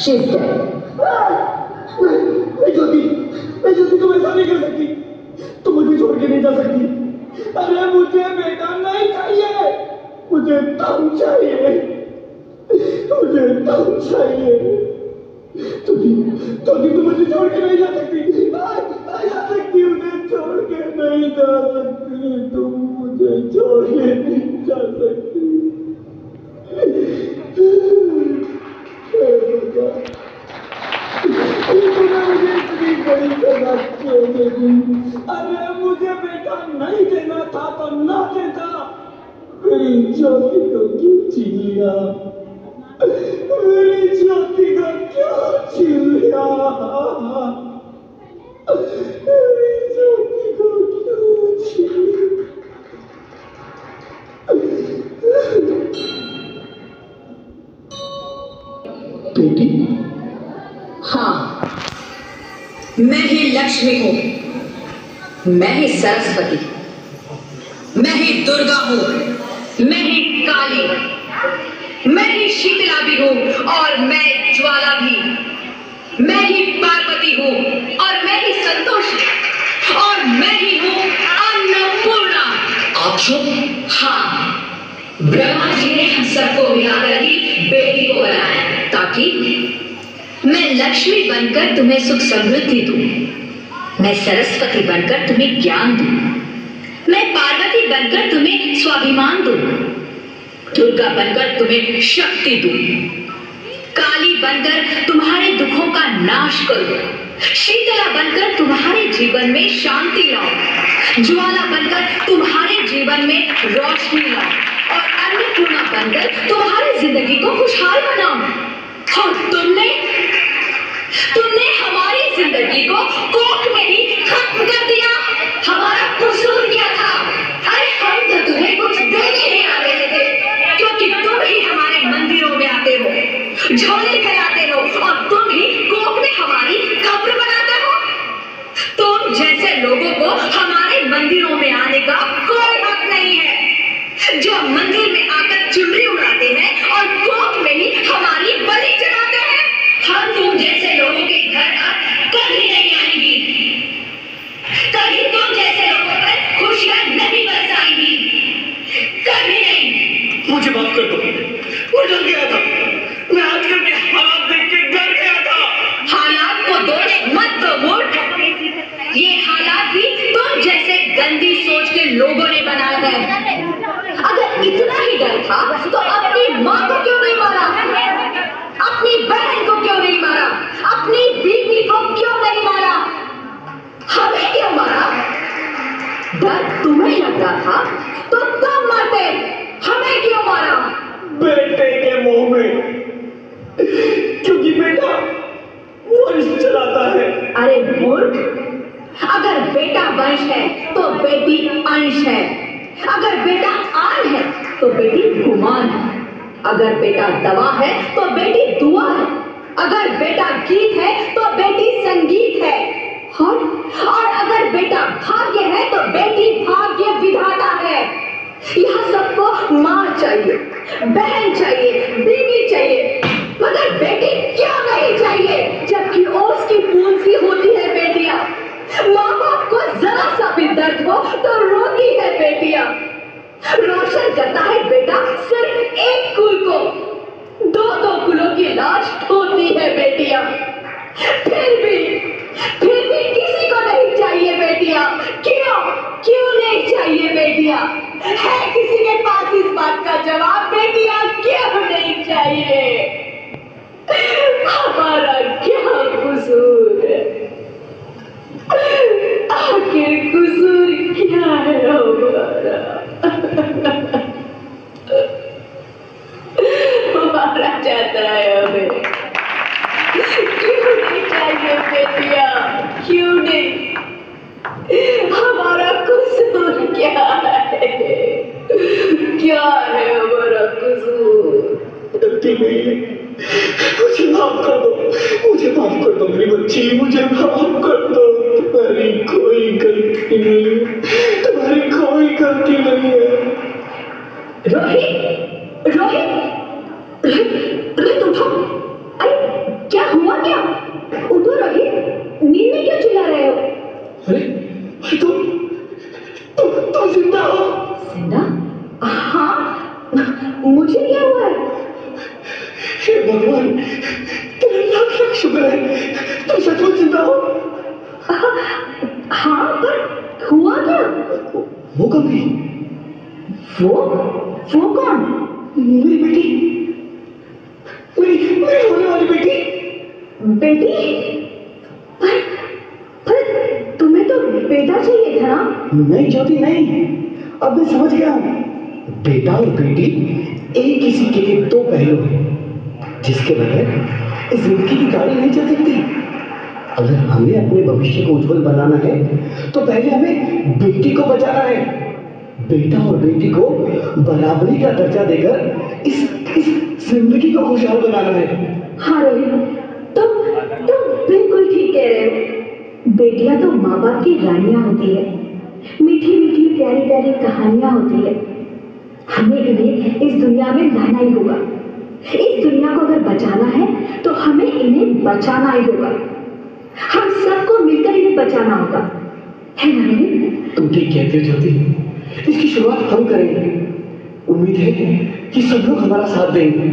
She's dead. मैं ज्योति तुम ऐसा नहीं कर सकती, तुम मुझे छोड़ के नहीं जा सकती। अरे मुझे बेटा नहीं चाहिए, मुझे तुम चाहिए, मुझे तुम चाहिए। ज्योति तुम मुझे छोड़ के नहीं जा सकती, नहीं जा सकती, मुझे छोड़ के नहीं जा सकती, तुम मुझे छोड़ के नहीं जा सकती। मुझे इतनी बड़ी सजा क्यों दे दी? अरे मुझे बेटा नहीं देना था तो ना देता, मेरी ज्योति को क्यों छीन लिया? मेरी ज्योति को क्यों छीन लिया? मेरी ज्योति को क्यों छीन लिया? बेटी? हाँ, मैं ही लक्ष्मी हूँ, मैं ही सरस्वती, मैं ही दुर्गा हूँ, मैं ही काली, मैं ही शीतला भी हूँ और मैं ज्वाला भी, मैं ही पार्वती हूँ और मैं ही संतोषी और मैं ही हूँ अन्नपूर्णा। आप? हाँ, ब्रह्मा जी ने हम सबको मिलाकर ही बेटी को बनाया ताकि मैं लक्ष्मी बनकर तुम्हें सुख समृद्धि दूं, मैं सरस्वती बनकर तुम्हें ज्ञान दूं, मैं पार्वती बनकर तुम्हें स्वाभिमान दूं, दुर्गा बनकर तुम्हें शक्ति दूं, काली बनकर तुम्हारे दुखों का नाश करूं, शीतला बनकर तुम्हारे जीवन में शांति लाऊं, ज्वाला बनकर तुम्हारे जीवन में रोशनी लाऊं और अन्नपूर्णा बनकर तुम्हारी जिंदगी को खुशहाल बनाऊं। और तुमने हमारी जिंदगी को कोर्ट में ही खत्म कर दिया। हमारा कसूर क्या था? अरे हम तो तुम्हें कुछ देने नहीं आ रहे थे, क्योंकि तुम ही हमारे मंदिरों में आते हो, झोले फैलाते हो और तुम ही कोर्ट में हमारी कब्र बनाते हो। तुम जैसे लोगों को हमारे मंदिरों में आने का कोई हक नहीं है, जो मंदिर में आकर चुनरी उड़ाते हैं और कोर्ट में ही हमारी बलि चढ़ाते हैं। हम तुम जैसे लोगों के घर कभी नहीं आएंगी, कभी तुम जैसे लोगों पर खुशियां नहीं बरसाएंगी, कभी नहीं। मुझे माफ कर दो, मैं डर गया था, मैं आजकल के हालात देख के डर गया था। हालात को दोष मत दो मूर्ख, ये हालात भी तुम जैसे गंदी सोच के लोगों ने बनाया है। अगर इतना ही डर था तो अपनी माँ को क्यों नहीं मारा, अपनी बहन को क्यों नहीं मारा, अपनी बीवी को क्यों नहीं मारा, हमें क्यों मारा? डर तुम्हें लग रहा था तो तुम मरते, हमें क्यों मारा? बेटे के मुंह में, क्योंकि बेटा वंश चलाता है। अरे मूर्ख, अगर बेटा वंश है तो बेटी अंश है, अगर बेटा आन है तो बेटी गुमान है, अगर बेटा दवा है तो बेटी दुआ है, अगर बेटा गीत है तो बेटी संगीत है, और अगर बेटा भाग्य है तो बेटी भाग्य विधाता है। यहाँ सबको माँ चाहिए, बहन चाहिए, बीवी चाहिए, मगर बेटी क्यों नहीं चाहिए? जबकि ओस की बूंद सी होती है बेटियां, माँ बाप को जरा सा भी दर्द हो तो रोती है बेटियां, रोशन करता है बेटा सिर्फ एक कुल को, दो कुलों की लाज ढोती है बेटियां। फिर भी किसी को नहीं चाहिए बेटियां। क्यों नहीं चाहिए बेटियां? है किसी के पास इस बात का जवाब? बेटियां क्यों नहीं चाहिए? हमारा क्या कसूर है? आखिर कसूर क्या है हमारा? हमारा चाहता है हमें, क्यों नहीं चाहिए बेटिया? क्यों नहीं? हमारा कसूर क्या है? क्या है हमारा कसूर? गलती नहीं है, मुझे माफ कर दो, मुझे माफ कर दो मेरी बच्ची, मुझे माफ कर दो। तुम्हारी कोई गलती नहीं है, तुम्हारी कोई गलती नहीं है। रोहित, रोहित, रोहित उठो। अरे क्या भगवान, तेरा लाख लाख शुक्र है तुम सचमुच जिंदा हो। हाँ, पर हुआ क्या? वो कब गई? वो कौन? मेरी बेटी, मेरी होने वाली बेटी। बेटी? पर तुम्हें तो बेटा चाहिए था ना? नहीं ज्योति नहीं, अब मैं समझ गया। बेटा और बेटी एक ही सिक्के के दो पहलू हैं, जिसके बगैर इस जिंदगी की गाड़ी नहीं चल सकती। अगर हमें अपने भविष्य को उज्जवल बनाना है तो पहले हमें बेटी को बचाना है। बेटा और बेटी को बराबरी का दर्जा देकर इस जिंदगी को खुशहाल बनाना है। हाँ रोहित, तुम बिल्कुल ठीक कह रहे हो। बेटियां तो माँ बाप की रानियां होती है, मीठी मीठी प्यारी प्यारी कहानियां होती है। हमें इन्हें इस दुनिया में लाना ही होगा। इस दुनिया को अगर बचाना है तो हमें इन्हें बचाना ही होगा। हम सबको मिलकर इन्हें बचाना होगा, है ना रोहित? तुम ठीक कहते हो ज्योति, इसकी शुरुआत हम करेंगे। उम्मीद है कि सब लोग हमारा साथ देंगे।